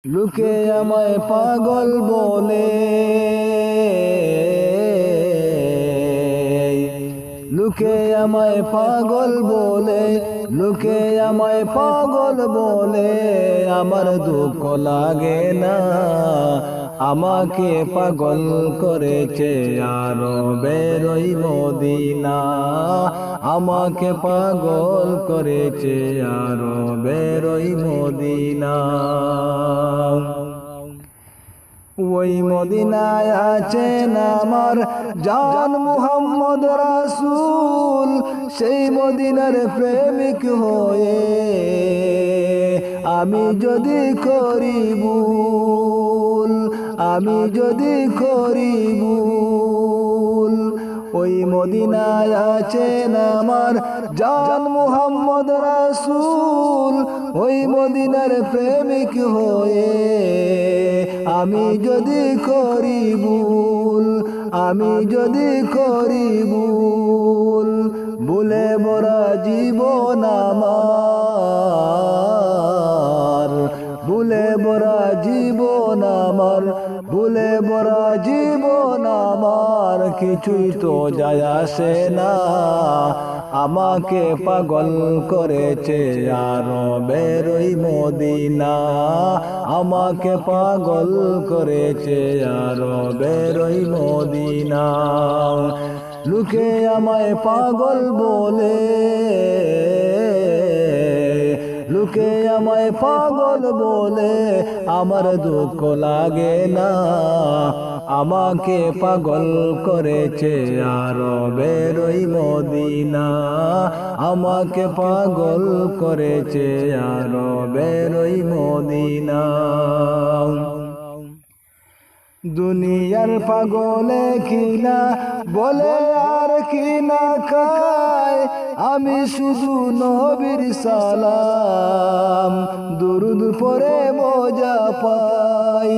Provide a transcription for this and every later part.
লোকে আমায় পাগল বলে, লোকে আমায় পাগল বলে, লোকে আমায় পাগল বলে, আমার দুঃখ লাগে না। আমাকে পাগল করেছে আরবের ওই মদিনা, আমাকে পাগল করেছে আরবের ওই মদিনা। ওই মদিনায় আছেন আমার জান মুহাম্মদ রাসূল, সেই মদিনার প্রেমিক হয়ে আমি যদি করি ভুল, আমি যদি করি ভুল। ওই মদিনায় আছেন আমার জান মুহাম্মদ রাসূল, ওই মদিনার প্রেমিক হয়ে আমি যদি করি ভুল, আমি যদি করি ভুল। ভুলে ভরা জীবন আমার, ভুলে ভরা জীবন আমার, ভুলে ভরা জীবন আমার, কিছুই তো যায় আসে না। আমাকে পাগল করেছে আরবের ওই মদিনা, আমাকে পাগল করেছে আরবের ওই মদিনা। লোকে আমায় পাগল বলে, লোকে আমায় পাগল বলে, আমার দুঃখ লাগে না। আমাকে পাগল করেছে আরবের ওই মদিনা, আমাকে পাগল করেছে আরবের ওই মদিনা। দুনিয়ার পাগলে কিনা বলে আর কিনা খায়, আমি শুধু নবীর সালাম দুরুদ পড়ে মজা পাই,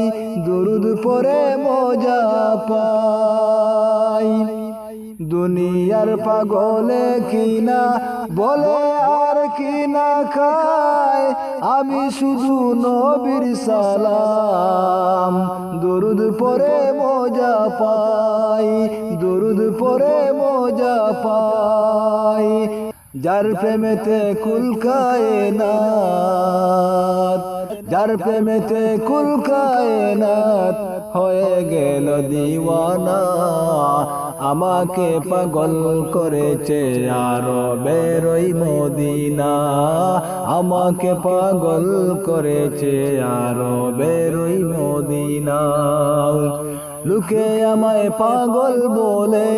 দুরুদ পড়ে মজা পাই। দুনিয়ার পাগলে কিনা বলে আর কিনা খায়, আমি শুধু নবীর সালাম দুরুদ পড়ে মজা পাই, দুরুদ পড়ে মজা পাই। যার প্রেমেতে কুল কায়নাত, যার প্রেমেতে কুল কায়নাত হয়ে গেল দিওয়ানা, আমাকে পাগল করেছে আরবের ওই মদিনা, আমাকে পাগল করেছে আরবের ওই মদিনা। লোকে আমায় পাগল বলে,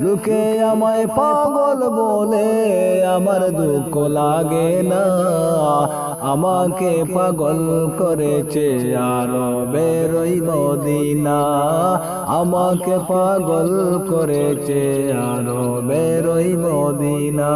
লোকে আমায় পাগল বলে, আমার দুঃখ লাগে না। আমাকে পাগল করেছে আরবের ওই মদিনা, আমাকে পাগল করেছে আরবের ওই মদিনা।